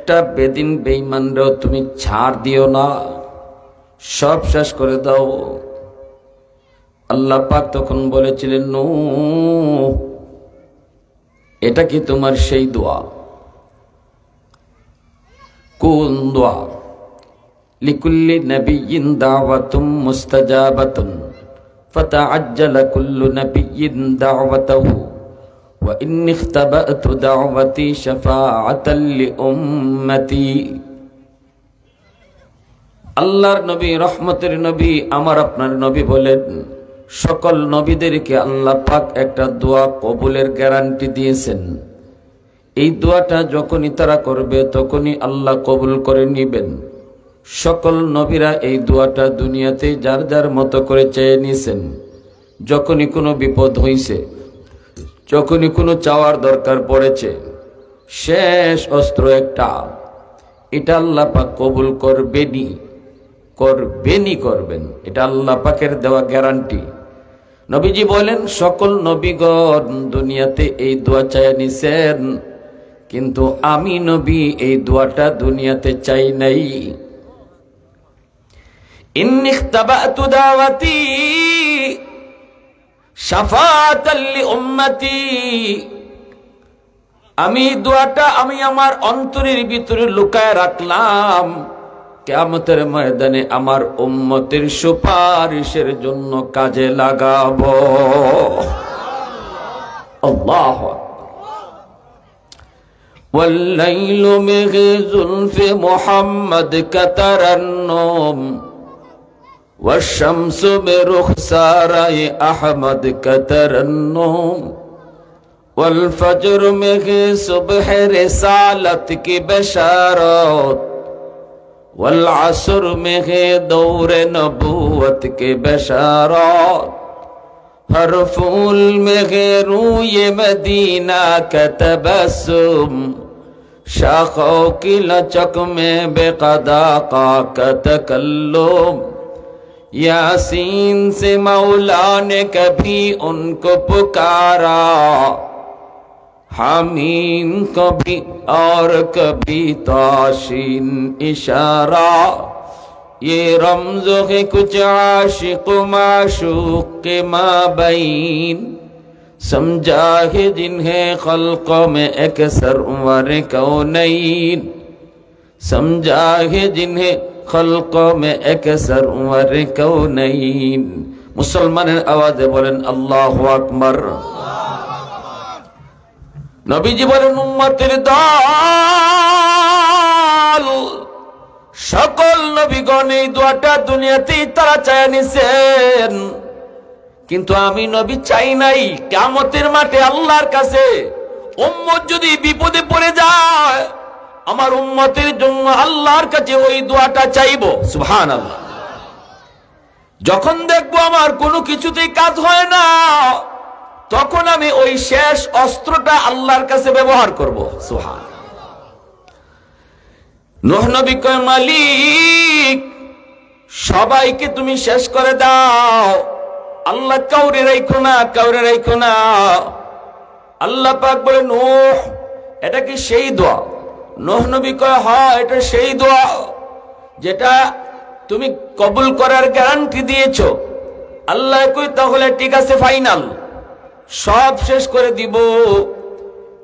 একটা বেদিন বেঈমানরেও তুমি ছাড় দিও না, সব শেষ করে দাও। আল্লাহ পাক তখন বলেছিলেন, নূহ, এটা কি তোমার সেই দোয়া? কোন দোয়া? লিকুল্লি নবিয়্যিন দাওয়াতুম মুস্তাজাবাতুন ফাতাআজ্জালা কুল্লু নবিয়্যিন দাওয়াতাহু ওয়া ইন্নী ইখতাবাতু দাওয়াতি শাফাআতাল লিউম্মতি। আল্লাহর নবী, রহমতের নবী, আমার আপনার নবী বলেন, সকল নবীদেরকে আল্লাহ পাক একটা দোয়া কবুলের গ্যারান্টি দিয়েছেন। এই দোয়াটা যখনই তারা করবে তখনই আল্লাহ কবুল করে নিবেন। সকল নবীরা এই দোয়াটা দুনিয়াতে যার যার মতো করে চেয়ে নিয়েছেন। যখনই কোনো বিপদ হইছে, যখনই কোনো চাওয়ার দরকার পড়েছে, শেষ অস্ত্র একটা, এটা আল্লাহ পাক কবুল করবেনই, করবেন। এটা আল্লাহ পাকের দেওয়া গ্যারান্টি। নবীজি বলেন, সকল নবীগণ দুনিয়াতে এই দোয়া চায় নিছেন, কিন্তু আমি নবী এই দোয়াটা দুনিয়াতে চাই নাই। ইন্নী ইখতাবাতু দাওয়াতি শাফাআতাল লিউম্মতি। আমি দোয়াটা আমি আমার অন্তরের ভিতরে লুকায় রাখলাম, কিয়ামতের ময়দানে আমার উম্মতের সুপারিশের জন্য কাজে লাগাবো। আল্লাহু আকবার। والليل من زلف محمد كترنم والشمس برخسار أحمد كترنم والفجر من صبح رسالت کی بشارت والعصر में दौर नबूवत के बशारत हर फूल में रूय मदीना का तबस्सुम शाखों की लचक में बेक़दा का तकल्लुम यासीन से मौला ने कभी उनको पुकारा हामीन कभी और कभी ताशीन इशारा ये रमज़ो है कुछ आशिक माशूक के माबैन समझा है जिन्हें खल्क़ों में एक सरवर कौनैन समझा है जिन्हें खल्क़ों में एक सरवर कौनैन। मुसलमाনের आवाज़े बोलें अल्लाहु अकबर। নবীজি বলেন, উম্মতের দল সকল নবীগণ এই দোয়াটা দুনিয়াতেই তারা চায় নিছেন, কিন্তু আমি নবী চাই নাই। কিয়ামতের মাঠে আল্লাহর কাছে উম্মত যদি বিপদে পড়ে যায়, আমার উম্মতের জন্য আল্লাহর কাছে ওই দোয়াটা চাইবো। সুবহানাল্লাহ। যখন দেখবো আমার কোনো কিছুতেই কাজ হয় না, তখন আমি ওই শেষ অস্ত্রটা আল্লাহর কাছে ব্যবহার করব। সুবহান। নূহ নবী কয়, মালিক সবাইকে তুমি শেষ করে দাও, আল্লাহ কাউরে রাখো না, কাউরে রাখো না। আল্লাহ পাক বলে, নূহ এটা কি সেই দোয়া? নূহ নবী কয়, হ্যাঁ এটা সেই দোয়া যেটা তুমি কবুল করার গ্যারান্টি দিয়েছো। আল্লাহ কই, তাহলে ঠিক আছে, ফাইনাল, সব শেষ করে দিব।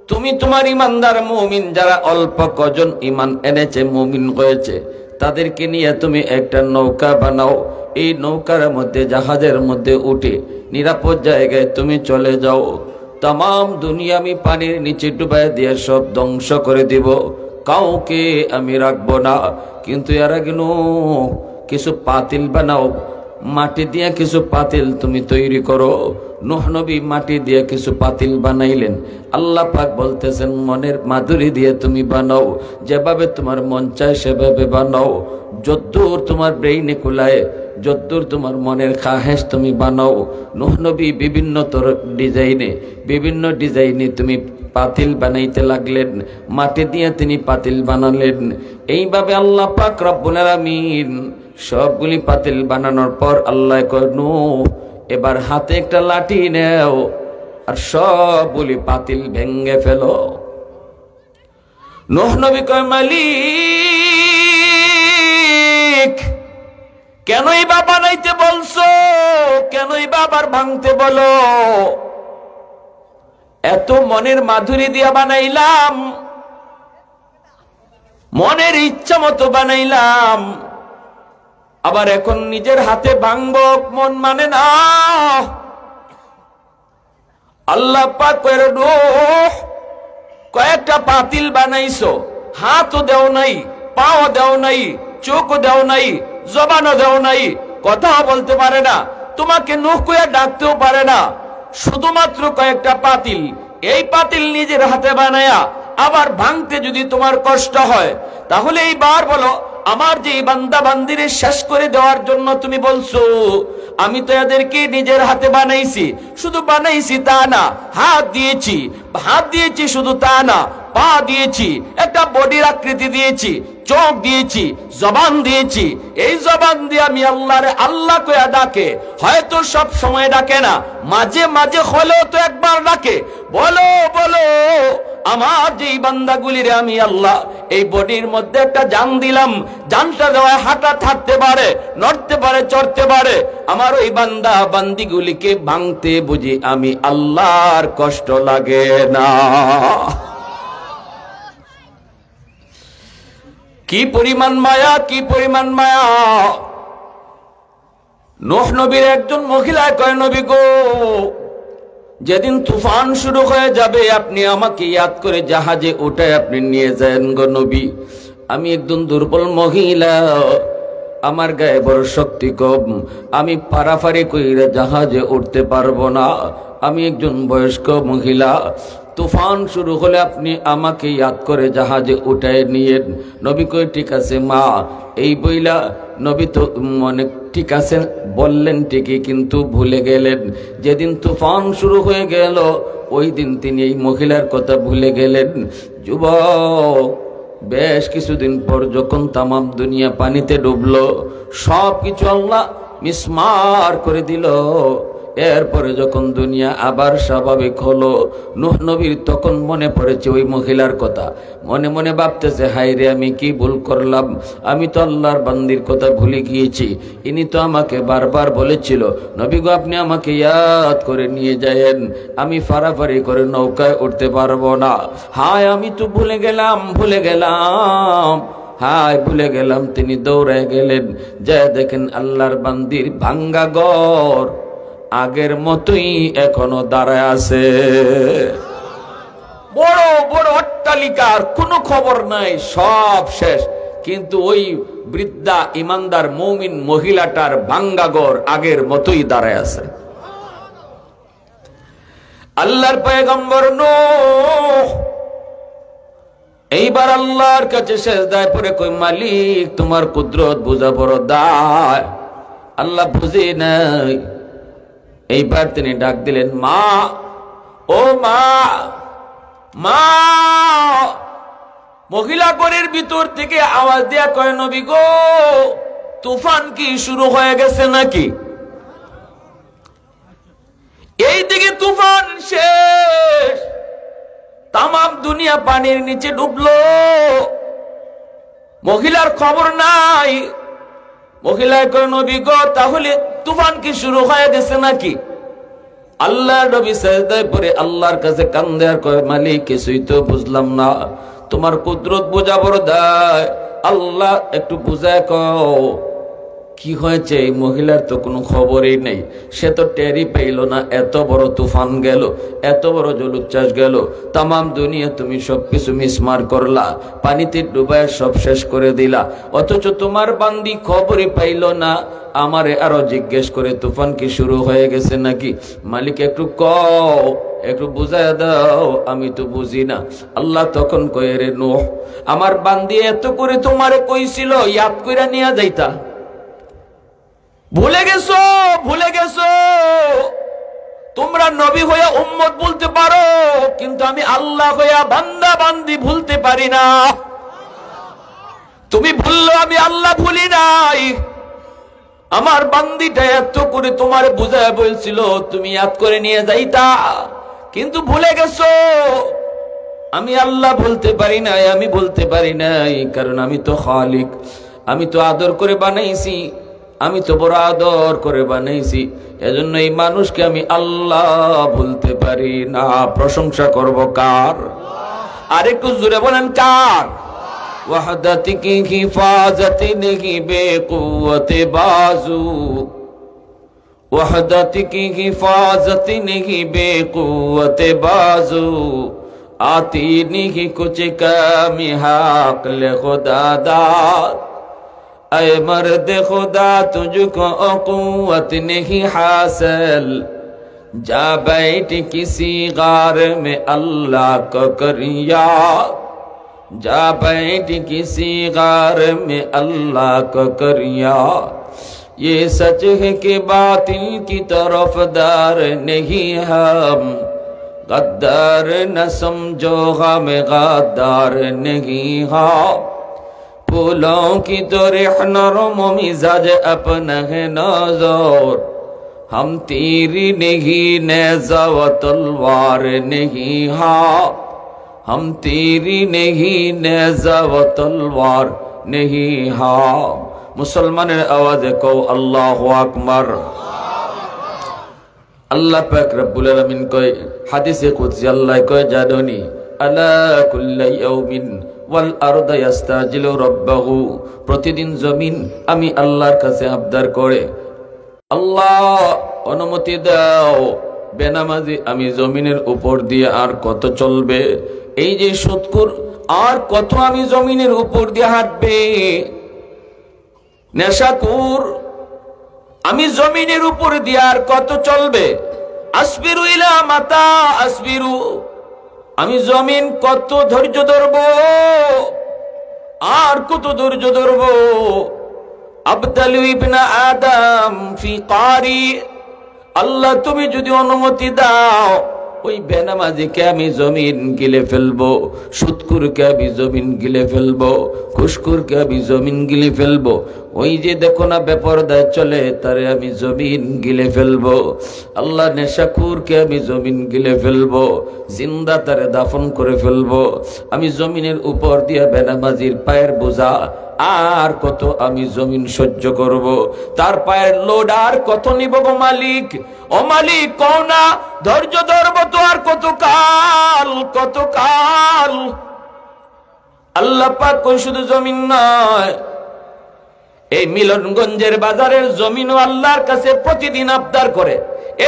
তুমি তোমার ইমানদার মুমিন যারা অল্প কজন ইমান এনেছে, মুমিন হয়েছে, তাদেরকে নিয়ে তুমি একটা নৌকা বানাও। এই নৌকার মধ্যে, জাহাজের মধ্যে উঠে নিরাপদ জায়গায় তুমি চলে যাও। तमाम দুনিয়া আমি পানির নিচে ডুবাই দিয়ে সব ধ্বংস করে দিব, কাউকে আমি রাখবো না। কিন্তু এর আগে কিছু পাতিল বানাও, মাটি দিয়ে কিছু পাতিল তুমি তৈরি করো। নূহ নবী মাটি দিয়ে কিছু পাতিল বানাইলেন। আল্লাহ পাক বলতেছেন, মনের মাধুরী দিয়ে তুমি বানাও, যেভাবে তোমার মন চায় সেভাবে বানাও, যদ্দূর তোমার ব্রেইনে কুলায়, যদ্দূর তোমার মনের খাহেশ তুমি বানাও। নূহ নবী বিভিন্ন ডিজাইনে তুমি পাতিল বানাইতে লাগলেন, মাটি দিয়ে তিনি পাতিল বানালেন। এইভাবে আল্লাহ পাক রব্বুল আলামিন সবগুলি পাতিল বানানোর পর আল্লাহ কয়, নূহ এবার হাতে একটা লাঠি নেও আর সবগুলি পাতিল ভেঙ্গে ফেলো। নূহ নবী কয় মালিক কেনই বা বানাইতে বলছো, কেনই বা আবার ভাঙতে বলো? এত মনের মাধুরী দিয়া বানাইলাম, মনের ইচ্ছা মতো বানাইলাম, আবার এখন নিজের হাতে ভাঙবো, মন মানে না। আল্লাহ পাক কইরা নূহ কয়েকটা পাতিল বানাইছো, হাতও দেও নাই, পাও দেও নাই, চোখও দেও নাই, জবানও দেও নাই, কথাও বলতে পারে না, তোমাকে নূহ কইয়া ডাকতেও পারে না, শুধুমাত্র কয়েকটা পাতিল। এই পাতিল নিজের হাতে বানায়া আবার ভাঙতে যদি তোমার কষ্ট হয়, তাহলে এইবার বলো আমার যে বান্দা বান্দিরে শেষ করে দেওয়ার জন্য তুমি বলছো, আমি তো এদেরকে নিজের হাতে বানাইছি, শুধু বানাইছি তা না, হাত দিয়েছি শুধু তা না, পা দিয়েছি, একটা বডির আকৃতি দিয়েছি, চোখ দিয়েছি, জবান দিয়েছি। এই জবান দিয়ে আমি আল্লাহরে আল্লাহ কইয়া ডাকে, হয়তো সব সময় ডাকে না, মাঝে মাঝে হলেও তো একবার ডাকে, বলো বলো আমার যেই বান্দাগুলিরে আমি আল্লাহ এই বডির মধ্যে একটা জান দিলাম, জানটা দেওয়ায় হাঁটা থাকতে পারে, নড়তে পারে, চড়তে পারে, আমার ওই বান্দা বান্দিগুলিকে ভাঙতে বুঝি আমি আল্লাহর কষ্ট লাগে না? কি পরিমাণ মায়া, কি পরিমাণ মায়া! নূহ নবীর একজন মহিলা কয়, নবী গো, যেদিন তুফান শুরু হয়ে যাবে আপনি আমাকে ইয়াদ করে জাহাজে উঠায় আপনি নিয়ে যান গো নবী। আমি একজন দুর্বল মহিলা, আমার গায়ে বড় শক্তি কম, আমি পারাপারি কইরা জাহাজে উঠতে পারবো না, আমি একজন বয়স্ক মহিলা, তুফান শুরু হলে আপনি আমাকে ইয়াদ করে জাহাজে উঠায় নিয়েন। নবী কই ঠিক আছে মা। এই বইলা নবী তো মনে ঠিক আছে বললেন ঠিকই, কিন্তু ভুলে গেলেন। যেদিন তুফান শুরু হয়ে গেল ওই দিন তিনি এই মহিলার কথা ভুলে গেলেন। যুবক, বেশ কিছুদিন পর যখন তামাম দুনিয়া পানিতে ডুবলো, সব কিছু আল্লাহ মিসমার করে দিল, এরপরে যখন দুনিয়া আবার স্বাভাবিক হলো, নূহ নবীর তখন মনে পড়েছে ওই মহিলার কথা। মনে মনে ভাবতেছে, হায় রে আমি কি ভুল করলাম, আমি তো আল্লাহর বান্দির কথা ভুলে গিয়েছি। ইনি তো আমাকে বারবার বলেছিল, নবী গো আপনি আমাকে ইয়াদ করে নিয়ে যায়েন, আমি ফারাফারি করে নৌকায় উঠতে পারবো না। হায় আমি তো ভুলে গেলাম। হায় ভুলে গেলাম। তিনি দৌড়ে গেলেন, যা দেখেন আল্লাহর বান্দির ভাঙ্গা ঘর আগের মতোই এখনো দাঁড়ায় আছে। বড় বড় অট্টালিকার কোনো খবর নাই, সব শেষ, কিন্তু ওই বৃদ্ধা ইমানদার মুমিন মহিলাটার ভাঙ্গা ঘর আগের মতোই দাঁড়ায় আছে। আল্লাহর পয়গম্বর নূহ এইবার আল্লাহর কাছে সেজদায় পড়ে কই, মালিক তোমার কুদরত বুঝা বড় দায়, আল্লাহ বুঝে নাই। এইবার তিনি ডাক দিলেন, মা, ও মা, মা। মহিলা ঘরের ভিতর থেকে আওয়াজ দেয়া কয়, নবী গো তুফান কি শুরু হয়ে গেছে নাকি? এইদিকে তুফান শেষ, তামাম দুনিয়া পানির নিচে ডুবলো, মহিলার খবর নাই। মহিলায় কয়, নবী গো তাহলে তুফান কি শুরু হয়ে গেছে নাকি? আল্লাহ নবী সাজদায় পড়ে আল্লাহর কাছে কান্দে আর কয়, মালিক কিছুই তো বুঝলাম না, তোমার কুদরত বোঝা বড় দায়, আল্লাহ একটু বুঝায় কও কি হয়েছে। এই মহিলার তো কোনো খবরই নেই, সে তো টেরই পাইল না, এত বড় তুফান গেল, এত বড় জলোচ্ছ্বাস গেল, তামাম দুনিয়া তুমি সবকিছু মিসমার করলা, পানিতে ডুবায় সব শেষ করে দিলা, অথচ তোমার বান্দি খবরই পাইল না। আমারে আরো জিজ্ঞেস করে তুফান কি শুরু হয়ে গেছে নাকি? মালিক একটু কও, একটু বুঝায় দাও, আমি তো বুঝি না। আল্লাহ তখন কয়ে, রে নূহ, আমার বান্দি এত করে তোমারে কইছিল ইয়াদ কইরা নিয়া যাইতা, ভুলে গেছো, ভুলে গেছো। তোমরা নবী হইয়া উম্মত বলতে পারো, কিন্তু আমি আল্লাহ হইয়া বান্দা বান্দি ভুলতে পারি না। তুমি ভুললো, আমি আল্লাহ ভুলি নাই। আমার বান্দিটা এত করে তোমার বুঝায় বলছিল তুমি ইয়াদ করে নিয়ে যাইতা, কিন্তু ভুলে গেছো। আমি আল্লাহ বলতে পারি নাই, আমি বলতে পারি নাই, কারণ আমি তো খালিক, আমি তো আদর করে বানাইছি, আমি তো বড় আদর করে বানাইছি। এজন্য এই মানুষকে আমি আল্লাহ বলতে পারি না। প্রশংসা করব কার? আরেকটু জোরে বলেন কার? ওয়াহদাতি কি হিফাজতি নেহি বেকুওয়াতে বাজু, ওয়াহদাতি কি হিফাজতি নেহি বেকুওয়াতে বাজু, आती नहीं कुछ कमी हाक़िल खुदा दाद, ऐ मर्द खुदा तुझको क़ुव्वत नहीं हासिल, जा बैठ किसी गार में अल्लाह को कर याद, जा बैठ किसी गार में अल्लाह को कर याद। ये सच है कि बातिल की तरफदार नहीं हम, गद्दार न समझो हमें गद्दार नहीं हा, फूलों की तो नरम मिजाज अपना है नजर, हम तीरी नहीं नेज़ा व तलवार नहीं हा, हम तीरी नहीं नेज़ा व तलवार नहीं हा। मुसलमानेर आवाज़े कहो अल्लाहु अकबर। আল্লাহ পাক রব্বুল আলামিন কয় হাদিসে কুদসি, আল্লাহ কয় জানোনি আলা কুল্লি ইয়াউমিন ওয়াল আরদু ইস্তাজিলু রাব্বাহু, প্রতিদিন জমিন আমি আল্লাহর কাছে আবদার করে, আল্লাহ অনুমতি দাও, বেনামাজি আমি জমিনের উপর দিয়ে আর কত চলবে, এই যে সুদখোর আর কত আমি জমিনের উপর দিয়ে হাঁটবে, নেশাখোর আমি জমিনের উপর দিয়ে আর কত চলবে, আসবিরু ইলা মাতা আসবিরু, আমি জমিন কত ধৈর্য ধরব, আর কত ধৈর্য ধরব, আবদালু ইবনা আদম ফি কারি, আল্লাহ তুমি যদি অনুমতি দাও ওই বেনামাজিকে আমি জমিন গিলে ফেলবো, সুদখোরকে আমি জমিন গিলে ফেলবো, ঘুষখোরকে আমি জমিন গিলে ফেলবো, ওই যে দেখো না বেপরদায় চলে তারে আমি জমিন গিলে ফেলবো, আল্লাহ নেশাখোরকে আমি জমিন গিলে ফেলবো, জিন্দা তারে দাফন করে ফেলবো, আমি জমিনের উপর দিয়া বেনামাজির পায়ের বোঝা আর কত আমি জমিন সহ্য করব, তার পায়ের লোড আর কত নিব গো মালিক, ও মালিক কও না ধৈর্য ধরবো তো আর কত কাল, কত কাল। আল্লাহ পাক কই শুধু জমিন নয়, এই মিলনগঞ্জের বাজারের জমিনও আল্লাহর কাছে প্রতিদিন আবদার করে,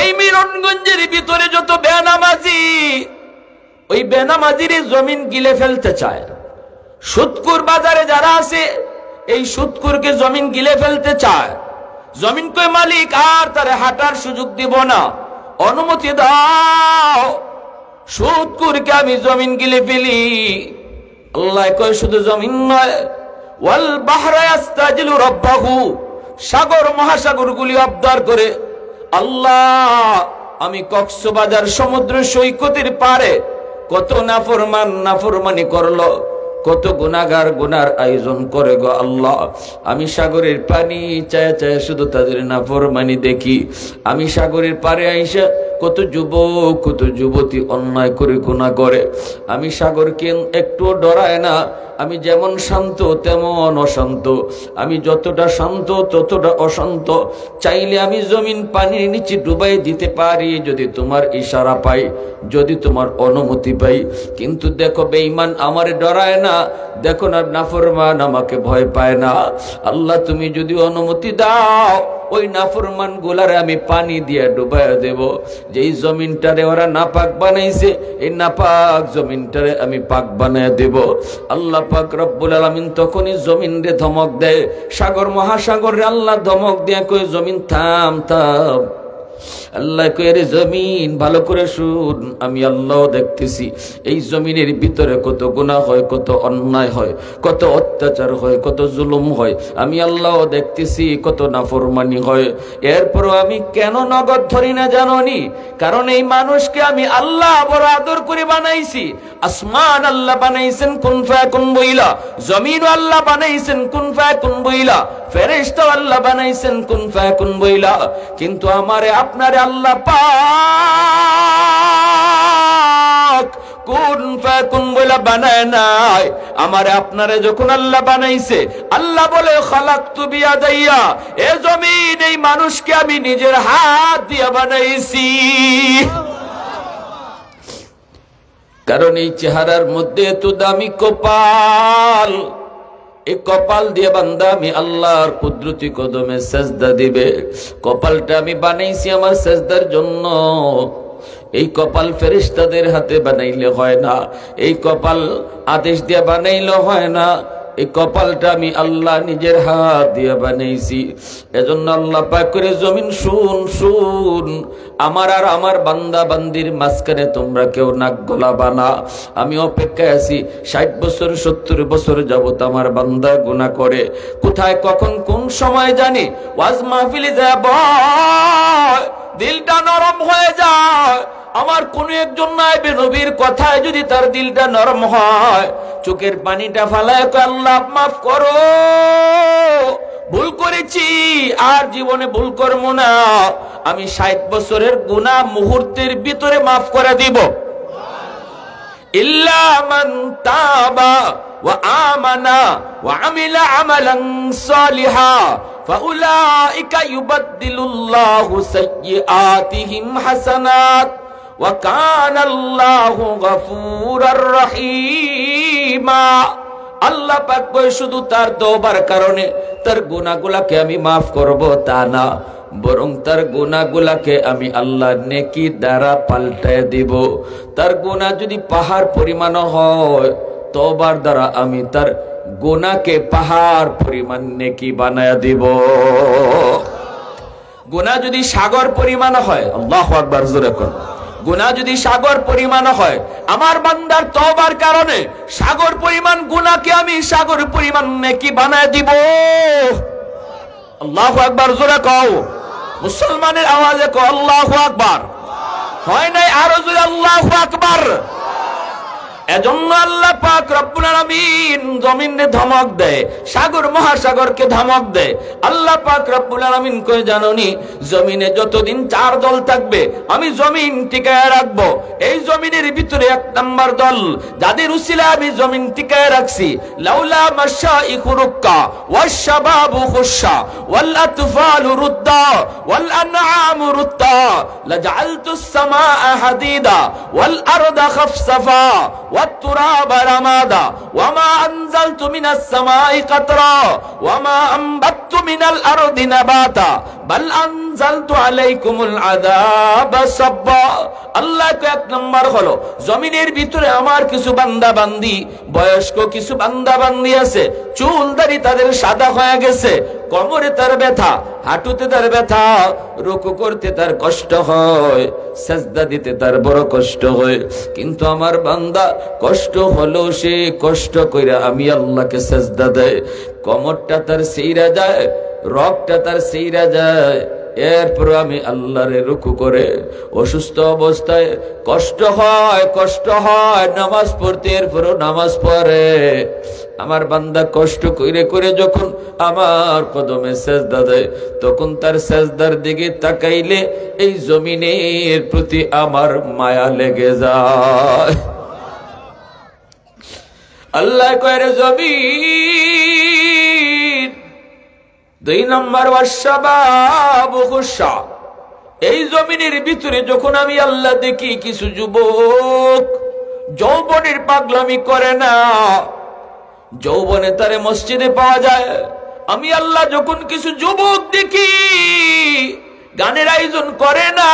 এই মিলনগঞ্জের ভিতরে যত বেনামাজি, ওই বেনামাজির জমিন গিলে ফেলতে চায়, সুদখোর বাজারে যারা আছে এই সুদখোরকে জমিন গিলে ফেলতে চায়, জমিন কই মালিক আর তারে হাঁটার সুযোগ দিব না, অনুমতি দাও, সুদখোরকে আমি জমিন গিলে ফেলি। আল্লাহ কয় শুধু জমিন নয়, ওয়াল বাহরা ইস্তাজিলু রাব্বাহু, সাগর মহাসাগর গুলি আবদার করে, আল্লাহ আমি কক্সবাজার সমুদ্র সৈকতের পারে কত নাফরমান নাফরমানি করলো, কত গুনাহগার গুনার আয়োজন করে গো আল্লাহ, আমি সাগরের পানি চায় চায় শুধু তাদের নাফরমানি দেখি, আমি সাগরের পারে আইসা কত যুবক কত যুবতী অন্যায় করে গুনাহ করে, আমি সাগরকে একটু ডরায় না, আমি যেমন শান্ত তেমন অশান্ত, আমি যতটা শান্ত ততটা অশান্ত, চাইলে আমি জমিন পানির নিচে ডুবাই দিতে পারি যদি তোমার ইশারা পাই, যদি তোমার অনুমতি পাই, কিন্তু দেখো বেঈমান আমারে ডরায় না, দেখো না নাফরমান আমাকে ভয় পায় না, আল্লাহ তুমি যদি অনুমতি দাও ওই নাফরমান গুলারে আমি পানি দিয়ে ডুবাইয়া দেব, যেই জমিনটারে ওরা নাপাক বানাইছে এই নাপাক জমিনটারে আমি পাক বানাইয়া দেব। আল্লাহ পাক রব্বুল আলামিন তখনই জমিনরে ধমক দেয়, সাগর মহাসাগরে আল্লাহ ধমক দিয়ে কই জমিন থাম থাম, আল্লাহ কয় রে জমিন ভালো করে শুন, আমি আল্লাহ দেখতেছি এই জমিনের ভিতরে কত গুনাহ হয়, কত অন্যায় হয়, কত অত্যাচার হয়, কত জুলুম হয়, আমি আল্লাহ দেখতেছি কত নাফরমানি হয়, এরপরও আমি কেন নগদ ধরি না জানোনি? কারণ এই মানুষকে আমি আল্লাহ বড় আদর করে বানাইছি, আসমান আল্লাহ বানাইছেন কুন ফায়াকুন বইলা, জমিন আল্লাহ বানাইছেন কুন ফায়াকুন বইলা, ফেরেশতা আল্লাহ বানাইছেন কুন ফায়াকুন বইলা, কিন্তু আমারে আপনারে আল্লাহ পাক কুন ফায়াকুন বলে বানায় নাই, আমারে আপনারে যখন আল্লাহ বানাইছে, আল্লাহ বলে খালাকতু বিয়াদাইয়া, এ জমিন এই মানুষকে আমি নিজের হাত দিয়ে বানাইছি। কারণ এই চেহারার মধ্যে এত দামি কপাল, এই কপাল দিয়ে বান্দা আমি আল্লাহর কুদরতি কদমে সেজদা দিবে। কপালটা আমি বানাইছি আমার সেজদার জন্য। এই কপাল ফেরেশতাদের হাতে বানাইলে হয় না, এই কপাল আদেশ দিয়ে বানাইলে হয় না, এই কপালটা আমি আল্লাহ নিজের হাত দিয়ে বানাইছি। এজন্য আল্লাহ পাক করে জমিন শুন শুন, আমার আর আমার বান্দা বান্দির মাঝখানে তোমরা কেউ নাক গলাবা না। আমি অপেক্ষায় আছি 60 বছর 70 বছর যাবত আমার বান্দা গুনাহ করে, কোথায় কখন কোন সময় জানি ওয়াজ মাহফিলে যাব, দিলটা নরম হয়ে যায়। আমার কোন একজন নায়েবে নবীর কথায় যদি তার দিলটা নরম হয়, চোখের পানিটা ফালায় আল্লাহ মাফ করো, ভুল করেছি, আর জীবনে ভুল করব না। আমি 60 বছরের গুনাহ মুহূর্তের ভিতরে মাফ করে দিব। ইল্লা মান তাবা ওয়া আমানা ওয়া আমিলা আমালান সালিহা ফাউলাইকা ইউবাদদিলুল্লাহু সাইয়্যাতিহিম হাসানাত ওয়া কানাল্লাহু গফুরার রহিমা। আল্লাহ পাক কয় শুধু তার তওবার কারণে তার গুনাহগুলোকে আমি মাফ করব তা না, বরং তার গুনাহগুলোকে আমি আল্লাহ নেকি দ্বারা পাল্টায় দিব। তার গুনাহ যদি পাহাড় পরিমাণ হয়, তওবার দ্বারা আমি তার গুনাহকে পাহাড় পরিমাণ নেকি বানায়া দিব। গুনাহ যদি সাগর পরিমাণ হয়, আল্লাহু আকবার জোরে কোন, গুনাহ যদি সাগর পরিমাণ হয়, আমার বান্দার তওবার কারণে সাগর পরিমাণ গুনাহকে আমি সাগর পরিমাণ নেকি বানায় দিব। আল্লাহু আকবার জোরে কও, মুসলমানের আওয়াজে কও আল্লাহু আকবার। হয় নাই আরো জোরে আল্লাহু আকবার। এজন্য আল্লাহ পাক রব্বুল আলামিন জমিনে ধমক দেয়, সাগর মহাসাগরকে ধমক দেয়। আল্লাহ পাক রব্বুল আলামিন কই জানোনি, জমিনে যতদিন 4 দল থাকবে আমি জমিন টিকায় রাখবো। এই জমিনের ভিতরে 1 নাম্বার দল, যাদের উসিলা আমি জমিন টিকায় রাখছি, লাউলা মাশাইখু রুক্কা ওয়াশ শাবাবু খুশা ওয়াল আতফালু রুদ্দা ওয়াল আনআমু রুদ্দা লাজআলতুস সামাআ হাদিদা ওয়াল আরদা খাফসাফা والتراب رمادا وما أنزلت من السماء قطرا وما أنبت من الأرض نباتا بل أنزلت عليكم العذاب صبا। আল্লাহ কে 1 নাম্বার হলো, জমিনের ভিতরে আমার কিছু বান্দা বান্দি, বয়স্ক কিছু বান্দা বান্দি আছে, চুল দাড়ি তাদের সাদা হয়ে গেছে, কোমরে তার ব্যথা, হাঁটুতে তার ব্যথা, রুকু করতে তার কষ্ট হয়, সেজদা দিতে তার বড় কষ্ট হয়। কিন্তু আমার বান্দা কষ্ট হলো সে কষ্ট কইরা আমি আল্লাহকে সেজদা দেয়, কোমরটা তার সেইরা যায়, রগটা তার সেইরা যায়, এরপর আমি আল্লাহরে রুকু করে, অসুস্থ অবস্থায় কষ্ট হয় নামাজ পড়তে, এরপরও নামাজ পড়ে। আমার বান্দা কষ্ট করে করে যখন আমার কদমে সেজদা দেয়, তখন তার সেজদার দিকে তাকাইলে এই জমিনের প্রতি আমার মায়া লেগে যায়। আল্লাহ কয় জমিন 2 নাম্বার ওয়াশাবাবু খুশা, এই জমিনের ভিতরে যখন আমি আল্লাহ দেখি কিছু যুবক যৌবনের পাগলামি করে না, যৌবনে তারে মসজিদে পাওয়া যায়, আমি আল্লাহ যখন কিছু যুবক দেখি গানের আয়োজন করে না,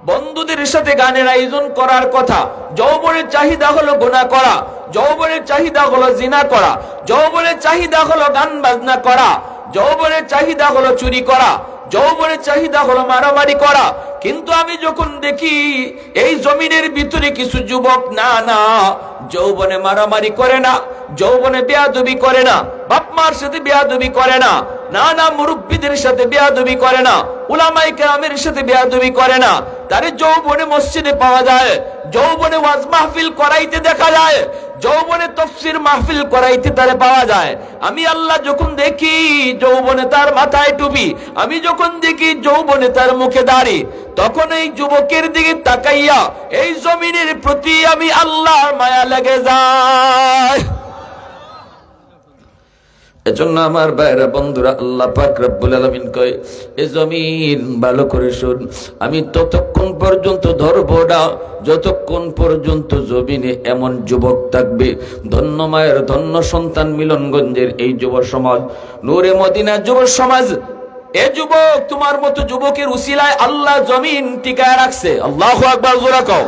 বন্ধুদের সাথে গানের আয়োজন করার কথা, যৌবনের চাহিদা হলো গুনাহ করা, যৌবনের চাহিদা হলো জিনা করা, যৌবনের চাহিদা হলো গান বাজনা করা, যৌবনের চাহিদা হলো চুরি করা, যৌবনের চাহিদা হলো মারামারি করা। কিন্তু আমি যখন দেখি এই জমিনের ভিতরে কিছু যুবক না যৌবনে মারামারি করে না, যৌবনে বেয়াদবি করে না, বাপ মার সাথে বেয়াদবি করে না, না মুরব্বীদের সাথে বেয়াদবি করে না, উলামায়ে কেরামের সাথে বেয়াদবি করে না, তারে যৌবনে মসজিদে পাওয়া যায়, যৌবনে ওয়াজ মাহফিল করাইতে দেখা যায়, যৌবনে তাফসীর মাহফিল করাইতে তারে পাওয়া যায়। আমি আল্লাহ যখন দেখি যৌবনে তার মাথায় টুপি, আমি যখন দেখি যৌবনে তার মুখে দাড়ি, তখন এই যুবকের দিকে তাকাইয়া এই জমিনের প্রতি আমি আল্লাহর মায়া লেগে যায়। এজন্য আমার ভাইরা বন্ধুরা, আল্লাহ পাক রব্বুল আলামিন কয়, এ জমিন ভালো করে শুন, আমি ততক্ষণ পর্যন্ত ধরবো না যতক্ষণ পর্যন্ত জমিনে এমন যুবক থাকবে। ধন্য মায়ের ধন্য সন্তান মিলনগঞ্জের এই যুব সমাজ, নূরে মদিনা যুব সমাজ, এ যুবক তোমার মতো যুবকের উসিলায় আল্লাহ জমিন টিকায় রাখছে। আল্লাহু আকবার, জোরে কও।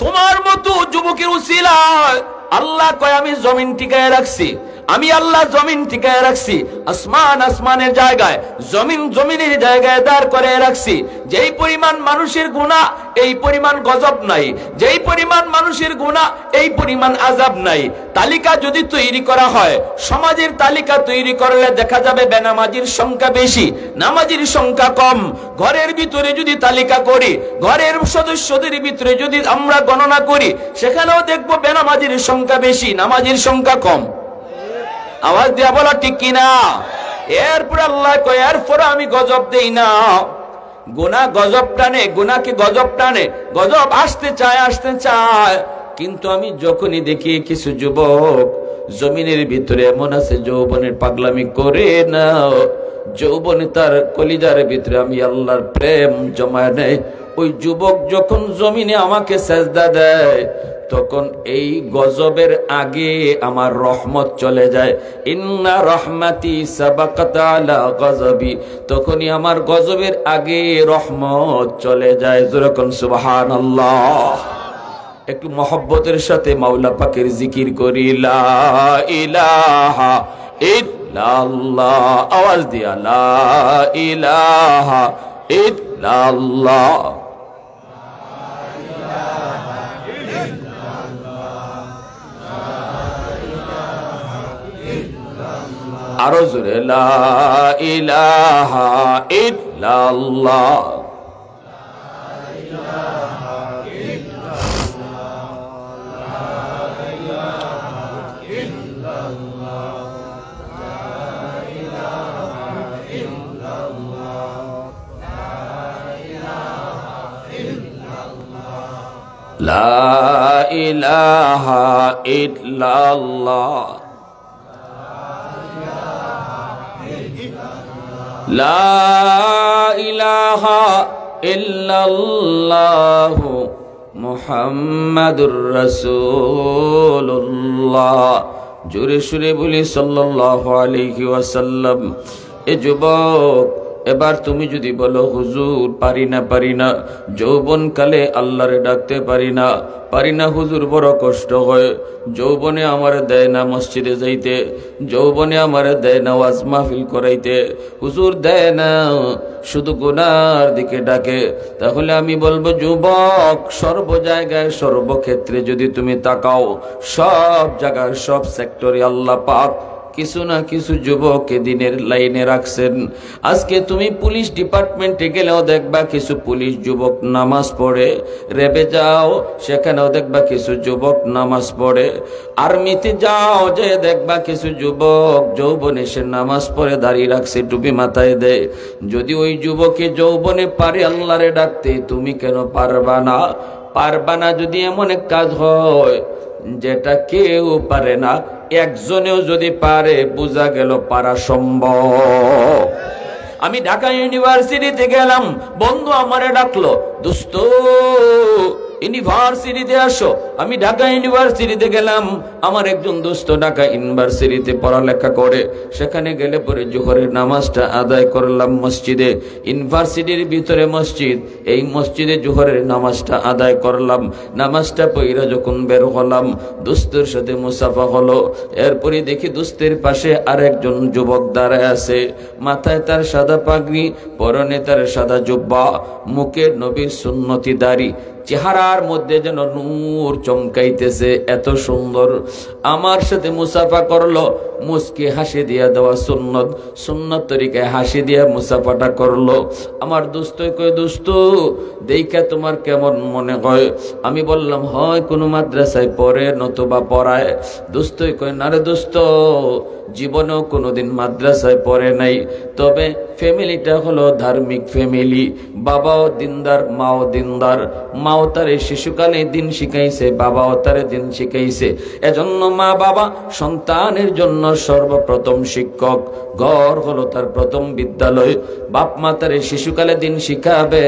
তোমার মতো যুবকের উসিলায় আল্লাহ কয় আমি জমিন টিকায় রাখছি, আমি আল্লাহ জমিন টিকায় রাখছি। আসমান আসমানের জায়গায়, জমিন জমিনের জায়গায় দাঁড় করে রাখছি। যেই পরিমাণ মানুষের গুনাহ এই পরিমাণ গজব নাই, যেই পরিমাণ মানুষের গুনাহ এই পরিমাণ আযাব নাই। তালিকা যদি তৈরি করা হয়, সমাজের তালিকা তৈরি করলে দেখা যাবে বেনামাজির সংখ্যা বেশি, নামাজির সংখ্যা কম। ঘরের ভিতরে যদি তালিকা করি, ঘরের সদস্যদের ভিতরে যদি আমরা গণনা করি, সেখানেও দেখবো বেনামাজির সংখ্যা বেশি, নামাজির সংখ্যা কম। আওয়াজ দিয়া বলো ঠিক কিনা? এরপরে আল্লাহ কয়, এরপরে আমি গজব দেই না। গুনাহ গজব টানে, গুনাহকে গজব টানে, গজব আসতে চায়। কিন্তু আমি যখনই দেখি কিছু যুবক জমিনের ভিতরে এমন আছে যৌবনের পাগলামি করে না, যৌবনে তার কলিজার ভিতরে আমি আল্লাহর প্রেম জমায় নেই, ওই যুবক যখন জমিনে আমাকে সেজদা দেয়, তখন এই গজবের আগে আমার রহমত চলে যায়। ইন্না রহমাতি সাবাকাত আলা গজবি, তখনই আমার গজবের আগে রহমত চলে যায়। যেরকম সুবহানাল্লাহ। একটু মহব্বতের সাথে মাওলা পাকের জিকির করি, লা ইলাহা ইল্লাল্লাহ। আওয়াজ দিয়া, লা ইলাহা ইল্লাল্লাহ। আরো জোরে, লা ইলাহা ইল্লাল্লাহ। লা ইলাহা ইল্লাল্লাহ। লা ইলাহা ইল্লাল্লাহু মুহাম্মাদুর রাসূলুল্লাহ। জোরে সুরে বলি সাল্লাল্লাহু আলাইহি ওয়াসাল্লাম। এ যুবক, এবার তুমি যদি বলো হুজুর পারি না, যৌবন কালে আল্লাহরে ডাকতে পারি না হুজুর, বড় কষ্ট হয়। যৌবনে আমার দেয় না মসজিদে যাইতে, যৌবনে আমার দেয় না ওয়াজ মাহফিল করাইতে, হুজুর দেয় না, শুধু গুনার দিকে ডাকে। তাহলে আমি বলবো যুবক, সর্ব জায়গায় সর্বক্ষেত্রে যদি তুমি তাকাও, সব জায়গার সব সেক্টরে আল্লাহ পাক কিছু না কিছু যুবককে দিনের লাইনে রাখছেন। আজকে তুমি পুলিশ ডিপার্টমেন্টে গেলেও দেখবা কিছু পুলিশ যুবক নামাজ পড়ে, রেবে যাও সেখানেও দেখবা কিছু যুবক নামাজ পড়ে, আর্মিতে যাও যে দেখবা কিছু যুবক যৌবনে সে নামাজ পড়ে দাঁড়িয়ে রাখছে, টুপি মাথায় দেয়। যদি ওই যুবকে যৌবনে পারে আল্লাহরে ডাকতে, তুমি কেন পারবা না? যদি এমন এক কাজ হয় যেটা কেউ পারে না, একজনেও যদি পারে, বোঝা গেল পারা সম্ভব। আমি ঢাকা ইউনিভার্সিটিতে গেলাম, বন্ধু আমারে ডাকলো, দোস্ত ইউনিভার্সিটিতে আসো। আমি ঢাকা ইউনিভার্সিটিতে গেলাম, আমার একজন দোস্ত ঢাকা ইউনিভার্সিটিতে পড়ালেখা করে, সেখানে গেলে পরে জোহরের নামাজটা আদায় করলাম মসজিদে। ইউনিভার্সিটির ভিতরে মসজিদ, এই মসজিদে জোহরের নামাজটা আদায় করলাম। নামাজটা পড়া যখন বের হলাম, দোস্তের সাথে মুসাফা হলো। এরপরে দেখি দোস্তের পাশে আরেকজন যুবক দাঁড়ায় আছে, মাথায় তার সাদা পাগড়ি, পরনে তার সাদা জুব্বা, মুখে নবীর সুন্নতি দাড়ি, চেহারার মধ্যে যেন নূর চমকাইতেছে, এত সুন্দর। আমার সাথে মুসাফা করলো, মুস্কি হাসি দিয়া দেওয়া সুন্নত, সুন্নত তরিকায় হাসি দিয়া মুসাফাটা করলো। আমার দোস্ত কয়, দোস্ত দেখা তোমার কেমন মনে হয়? আমি বললাম, হয় কোনো মাদ্রাসায় পড়ে নতুবা পড়ায়। দোস্তই কয়, না রে দোস্ত, জীবনেও কোনোদিন মাদ্রাসায় পড়ে নাই, তবে ফ্যামিলিটা হলো ধার্মিক ফ্যামিলি, বাবাও দিনদার, মাও দিনদার। মাও তারে শিশুকালে দিন শিখাইছে, বাবাও তারে দিন শিখাইছে। এজন্য মা বাবা সন্তানের জন্য সর্বপ্রথম শিক্ষক, ঘর হলো তার প্রথম বিদ্যালয়। বাপ মা তারে শিশুকালে দিন শিখাবে,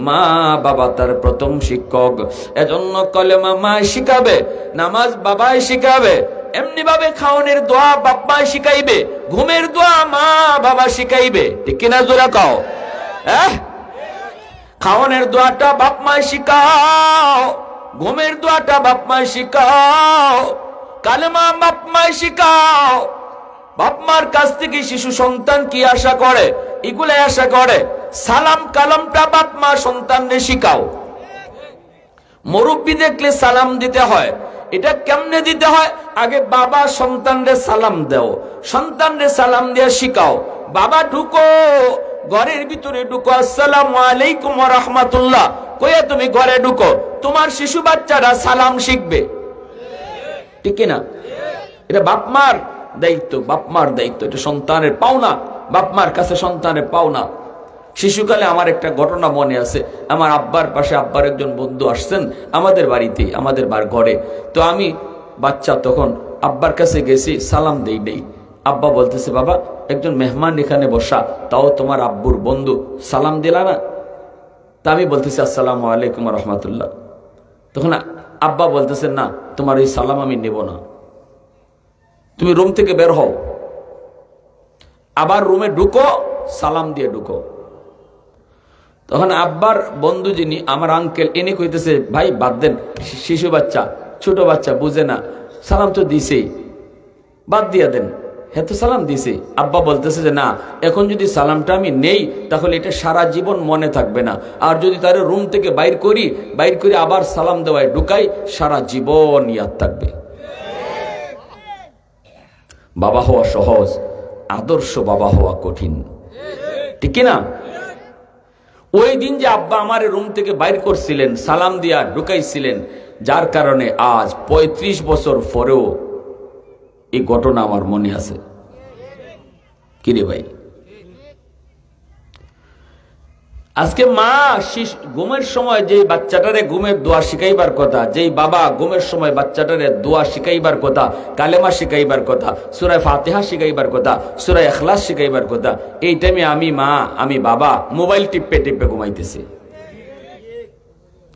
মা বাবা তার প্রথম শিক্ষক। এজন্য কলেমা মা শিখাবে, নামাজ বাবাই শিখাবে, এমনি ভাবে খাওয়ানোর দোয়া বাবা শিখাইবে, ঘুমের দোয়া মা বাবা শিখাইবে। ঠিক কিনা জোরা কও? খাওয়ানোর দোয়াটা বাপ মা শিখাও, ঘুমের দোয়াটা বাপ মা শিখাও, কালেমা বাপ মা শিখাও। বাপ মার কাছ থেকে শিশু সন্তান কি আশা করে? এগুলো আশা করে। সালাম কালামটা বাপ মা সন্তানকে শিখাও। মুরব্বি দেখলে সালাম দিতে হয়, এটা কেমনে দিতে হয়? আগে বাবা সন্তানরে সালাম দাও, সন্তানরে সালাম দিয়ে শিখাও। বাবা ঢুকো, ঘরের ভিতরে ঢুকো, আসসালামু আলাইকুম ওয়া রাহমাতুল্লাহ কইয়া তুমি ঘরে ঢুকো, তোমার শিশু বাচ্চারা সালাম শিখবে। ঠিক না? এটা বাপ মার দায়িত্ব, বাপ মার দায়িত্ব, এটা সন্তানের পাওনা, বাপ মার কাছে সন্তানের পাওনা। শিশুকালে আমার একটা ঘটনা মনে আছে। আমার আব্বার পাশে আব্বার একজন বন্ধু আসছেন আমাদের বাড়িতে, আমাদের ঘরে। তো আমি বাচ্চা তখন আব্বার কাছে গেছি, সালাম দেই নেই। আব্বা বলতেছে, বাবা একজন মেহমান এখানে বসা, তাও তোমার আব্বুর বন্ধু, সালাম দিলা না? তা আমি বলতেছি আসসালামু আলাইকুম রহমতুল্লাহ। তখন আব্বা বলতেছে, না তোমার এই সালাম আমি নেব না, তুমি রুম থেকে বের হও, আবার রুমে ঢুকো, সালাম দিয়ে ঢুকো। তখন আব্বার বন্ধু যিনি আমার আঙ্কেল, এনে কইতেছে, ভাই বাদ দেন, শিশু বাচ্চা, ছোট বাচ্চা বুঝে না, সালাম তো দিছেই, বাদ দিয়া দেন, হ্যাঁ তো সালাম দিছে। আব্বা বলতেছে যে না, এখন যদি সালামটা আমি নেই তাহলে এটা সারা জীবন মনে থাকবে না, আর যদি তার রুম থেকে বাইর করি আবার সালাম দেওয়ায় ঢুকাই, সারা জীবন ইয়াদ থাকবে। বাবা হওয়া সহজ, আদর্শ বাবা হওয়া কঠিন। ঠিক না? ওই দিন যে আব্বা আমার রুম থেকে বাইর করছিলেন, সালাম দিয়া ঢুকাইছিলেন, যার কারণে আজ 35 বছর পরেও এই ঘটনা আমার মনে আছে। কিরে ভাই, আজকে মা ঘুমের সময় যে বাচ্চাটারে ঘুমের দোয়া শিখাইবার কথা, যেই বাবা ঘুমের সময় বাচ্চাটারে দোয়া শিখাইবার কথা, কালেমা শিখাইবার কথা, সূরা ফাতিহা শিখাইবার কথা, সূরা ইখলাস শিখাইবার কথা, এই টাইমে আমি মা, আমি বাবা মোবাইল টিপে টিপে ঘুমাইতেছি।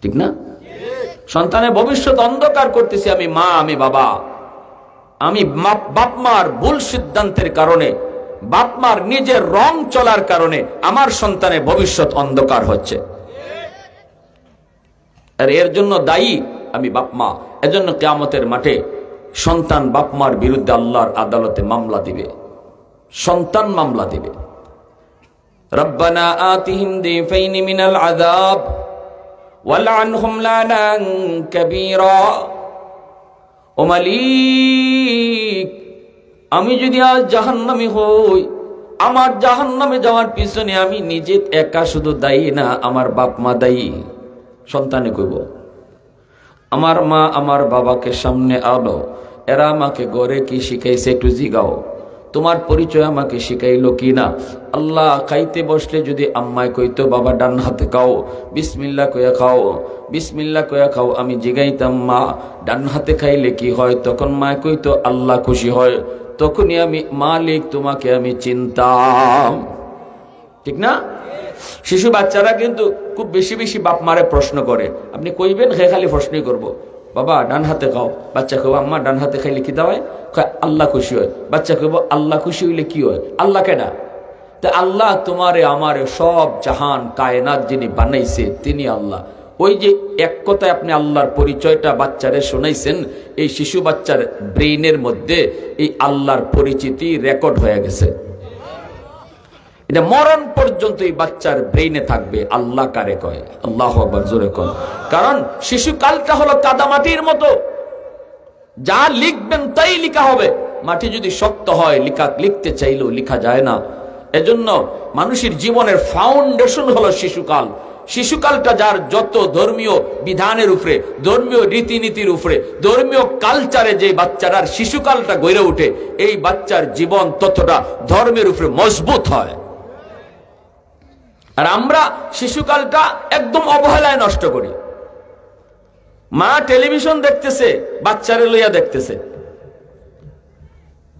ঠিক না? সন্তানের ভবিষ্যৎ অন্ধকার করতেছি আমি মা, আমি বাবা। আমি বাপ মার ভুল সিদ্ধান্তের কারণে, বাপ মার নিজের রং চলার কারণে আমার সন্তানের ভবিষ্যৎ অন্ধকার হচ্ছে। আর এর জন্য দায়ী আমি বাপ মা। এজন্য কিয়ামতের মাঠে সন্তান বাপ মার বিরুদ্ধে আল্লাহর আদালতে মামলা দিবে, সন্তান মামলা দিবে। রব্বানা আতিহিম দিফাইনি মিনাল আযাব ওয়ালআনহুম লানান কাবীরা। ও মালিক, আমি যদি আজ জাহান্নামী হই, আমার জাহান্নামে যাওয়ার পিছনে আমি নিজে একা শুধু দায়ী না, আমার বাপ মা দায়ী। সন্তানে কইব, আমার মা আমার বাবাকে সামনে আলো, এরা আমাকে ঘরে কি শিখাইছে একটু জিগাও, তোমার পরিচয় আমাকে শিখাইলো কি না। আল্লাহ, খাইতে বসলে যদি আম্মায় কইতো বাবা ডান হাতে খাও, বিসমিল্লাহ কইয়া খাও, বিসমিল্লাহ কইয়া খাও, আমি জিগাইতাম মা ডান হাতে খাইলে কি হয়, তখন মা কইতো আল্লাহ খুশি হয়, তখনই আমি মালিক তোমাকে আমি চিনতাম। ঠিক না? শিশু বাচ্চারা কিন্তু খুব বেশি বেশি বাপ মারে প্রশ্ন করে, আপনি কইবেন হে খালি প্রশ্নই করবো, বাবা ডান হাতে খাও, বাচ্চা কইব আম্মা ডান হাতে খাইলে কি দাওয়ায়, আল্লাহ খুশি হয়। বাচ্চা কইব আল্লাহ খুশি হইলে কি হয়, আল্লাহ কেডা? তা আল্লাহ তোমারে আমারে সব জাহান কায়নাত যিনি বানাইছে তিনি আল্লাহ। ওই যে এক কথায় আপনি আল্লাহর পরিচয়টা বাচ্চারে শোনাইছেন, এই শিশু বাচ্চার ব্রেইনের মধ্যে এই আল্লাহর পরিচিতি রেকর্ড হয়ে গেছে। এটা মরণ পর্যন্ত এই বাচ্চার ব্রেইনে থাকবে আল্লাহ কারে কয়, আল্লাহু আকবার, জোরে কয়। কারণ শিশুকালটা হলো কাদামাটির মতো, যা লিখবেন তাই লেখা হবে। মাটি যদি শক্ত হয় লিখতে চাইলেও লেখা যায় না। এজন্য মানুষের জীবনের ফাউন্ডেশন হলো শিশুকাল। শিশুকালটা যার যত ধর্মীয় বিধানের উপরে, ধর্মীয় রীতিনীতির উপরে, ধর্মীয় কালচারে যে বাচ্চাটার শিশুকালটা গড়ে ওঠে, এই বাচ্চার জীবন ততটা ধর্মের উপরে মজবুত হয়। আর আমরা শিশুকালটা একদম অবহেলায় নষ্ট করি। মা টেলিভিশন দেখতেছে, বাচ্চারে লইয়া দেখতেছে।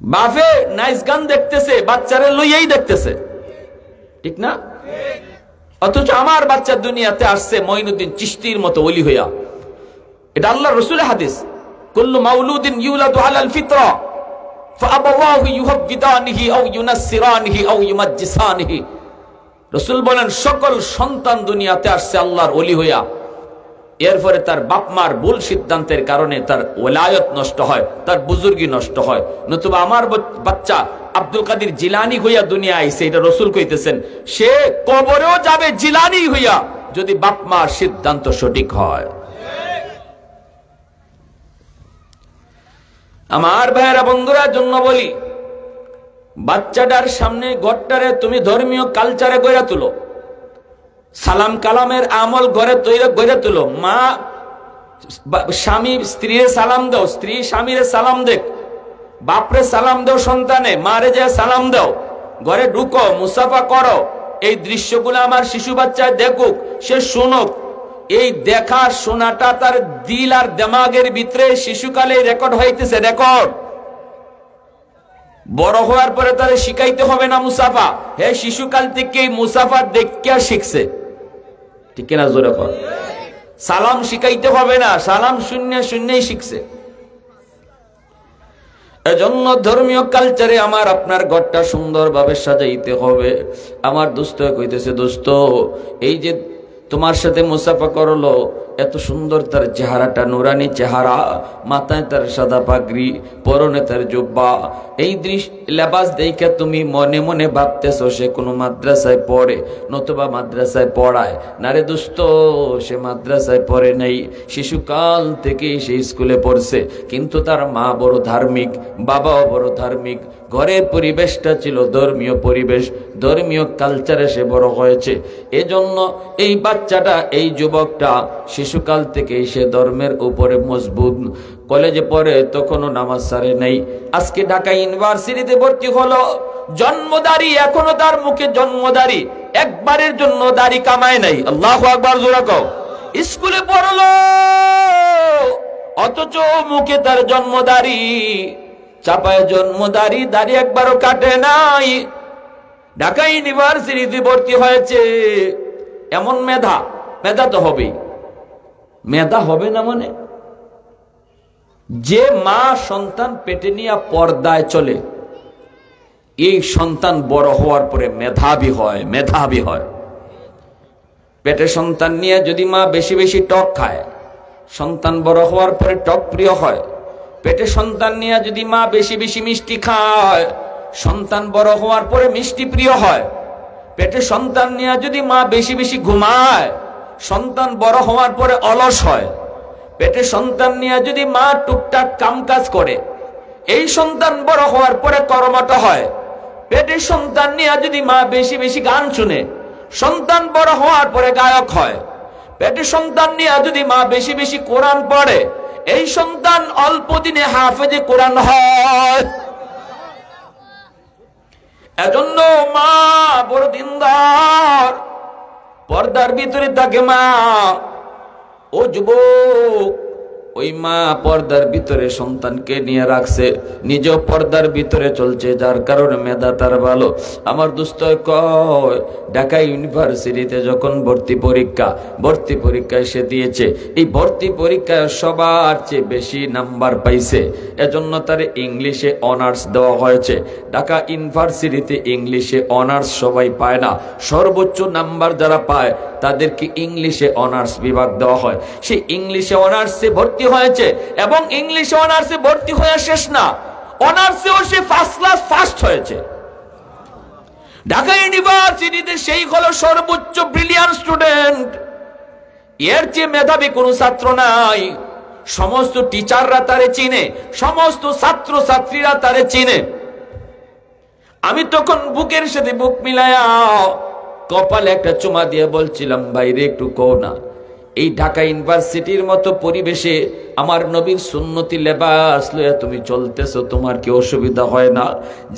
বাপে নাইস গান দেখতেছে, বাচ্চারে লইয়াই দেখতেছে, ঠিক না? অথচ আমার বাচ্চা দুনিয়াতে আসছে মঈনুদ্দিন চিশতির মতো ওলি হইয়া। এটা আল্লাহর রাসূলের হাদিস, কুল্লু মাউলুদিন ইউলাদু আলাল ফিতরা ফাআবাওয়াহু ইউহাব্বিদানিহি আও ইউনাসসিরানিহি আও ইউমাজ্জিসানিহি। রাসূল বলেন, সকল সন্তান দুনিয়াতে আসছে আল্লাহর ওলি হইয়া। এরপরে তার বাপ মার ভুল সিদ্ধান্তের কারণে তার ওলায়ত নষ্ট হয়, তার বুজুর্গি নষ্ট হয়। নতুবা আমার বাচ্চা আব্দুল কাদের জিলানী হইয়া দুনিয়া আইছে, এটা রাসূল কইতেছেন, সে কবরেও যাবে জিলানী হইয়া, যদি বাপ মার সিদ্ধান্ত সঠিক হয়। আমার ভাইয়েরা বন্ধুরা জন্য বলি, বাচ্চাটার সামনে ঘরটারে তুমি ধর্মীয় কালচারে গড়ে তুলো, সালাম কালামের আমল ঘরে তৈরি গড়ে তুলো। মা স্বামী স্ত্রীর সালাম দাও, স্ত্রী স্বামীর সালাম দেখ, বাপরে সালাম দাও সন্তানে, মারে যে সালাম দাও, ঘরে ঢুকো, মুসাফা করো। এই দৃশ্যগুলো আমার শিশু বাচ্চা দেখুক, সে শুনুক। এই দেখা শোনাটা তার দিল আর দিমাগের ভিতরে শিশুকালে রেকর্ড হইতেছে, রেকর্ড। বড় হওয়ার পরে তারে শিখাইতে হবে না মুসাফা, হে শিশুকাল থেকে মুসাফা দেখে শিখছে, ঠিক না? জোরে কর। সালাম শিখাইতে হবে না, সালাম শূন্য শূন্যই শিখছে। এজন্য ধর্মীয় কালচারে আমার আপনার ঘরটা সুন্দরভাবে সাজাইতে হবে। আমার দোস্ত কইতেছে, দোস্ত এই যে তোমার সাথে মুসাফা করলো, এত সুন্দর তার চেহারাটা, নুরানি চেহারা, মাথায় তার সাদা পাগড়ি, পরনে তার জুব্বা, এই লেবাস দেখে তুমি মনে মনে ভাবতেছো সে কোনো মাদ্রাসায় পড়ে, নতুবা মাদ্রাসায় পড়ায়। না রে দোস্ত, সে মাদ্রাসায় পড়ে নাই, শিশুকাল থেকেই সে স্কুলে পড়ছে। কিন্তু তার মা বড় ধার্মিক, বাবাও বড় ধার্মিক, ঘরের পরিবেশটা ছিল ধর্মীয় পরিবেশ, ধর্মীয় কালচারে সে বড় হয়েছে। এজন্য এই বাচ্চাটা, এই যুবকটা শিশুকাল থেকেই সে ধর্মের উপরে মজবুত। কলেজে পড়ে তখনও নামাজ ছাড়ে নাই, আজকে ঢাকা ইউনিভার্সিটিতে ভর্তি হলো, জন্মদারি, এখনো তার মুখে জন্মদারি, একবারের জন্য দাড়ি কামায় নাই। আল্লাহু আকবার, জোরে কও। স্কুলে পড়লো, অথচ মুখে তার জন্মদারি, চাপায় জন্মদারি, দাড়ি একবারও কাটে নাই। ঢাকা ইউনিভার্সিটিতে ভর্তি হয়েছে, এমন মেধা, মেধা তো হবেই, মেধা হবে না মানে? যে মা সন্তান পেটে নিয়ে পর্দায় চলে, এই সন্তান বড় হওয়ার পরে মেধাবী হয়, মেধাবী হয়। পেটে সন্তান নিয়ে যদি মা বেশি বেশি টক খায়, সন্তান বড় হওয়ার পরে টক প্রিয় হয়। পেটে সন্তান নিয়ে যদি মা বেশি বেশি মিষ্টি খায়, সন্তান বড় হওয়ার পরে মিষ্টি প্রিয় হয়। পেটে সন্তান নিয়ে যদি মা বেশি বেশি ঘুমায়, সন্তান বড় হওয়ার পরে অলস হয়। পেটে সন্তান নিয়ে যদি মা টুকটাক কামকাজ করে, এই সন্তান বড় হওয়ার পরে কর্মঠ হয়। পেটে সন্তান নিয়ে যদি মা বেশি বেশি গান শুনে, সন্তান বড় হওয়ার পরে গায়ক হয়। পেটে সন্তান নিয়ে যদি মা বেশি বেশি কোরআন পড়ে, এই সন্তান অল্প দিনে হাফেজে কোরআন হয়। এজন্য মা বড় দিনদার, পর্দার ভিতরে থাকে মা। ও যুবক, ওই মা পর্দার ভিতরে সন্তানকে নিয়ে রাখছে, নিজেও পর্দার ভিতরে চলছে, যার কারণে মেধা তার ভালো। আমার দোস্ত কয়, ঢাকা ইউনিভার্সিটিতে যখন ভর্তি পরীক্ষায় সে দিয়েছে, এই ভর্তি পরীক্ষায় সবার চেয়ে বেশি নাম্বার পাইছে। এজন্য তার ইংলিশে অনার্স দেওয়া হয়েছে। ঢাকা ইউনিভার্সিটিতে ইংলিশে অনার্স সবাই পায় না, সর্বোচ্চ নাম্বার যারা পায় তাদেরকে ইংলিশে অনার্স বিভাগ দেওয়া হয়। সেই ইংলিশে অনার্সে ভর্তি হয়েছে, এবং ইংলিশে অনার্সে ভর্তি হয়ে শেষ না, অনার্সেও সে ফার্স্ট ক্লাস ফার্স্ট হয়েছে। ঢাকা ইউনিভার্সিটিতে সেই হলো সর্বোচ্চ ব্রিলিয়ান্ট স্টুডেন্ট, এর চেয়ে মেধাবী কোনো ছাত্র নাই। সমস্ত টিচাররা তারে চিনে, সমস্ত ছাত্র ছাত্রীরা তারে চিনে। আমি তখন বুকের সাথে বুক মিলায়া কপালে একটা চুমা দিয়ে বলছিলাম, ভাইরে একটু কও না, এই ঢাকা ইউনিভার্সিটির মতো পরিবেশে আমার নবীর সুন্নতি লেবাস লইয়া তুমি চলতেছো, তোমার কি অসুবিধা হয় না?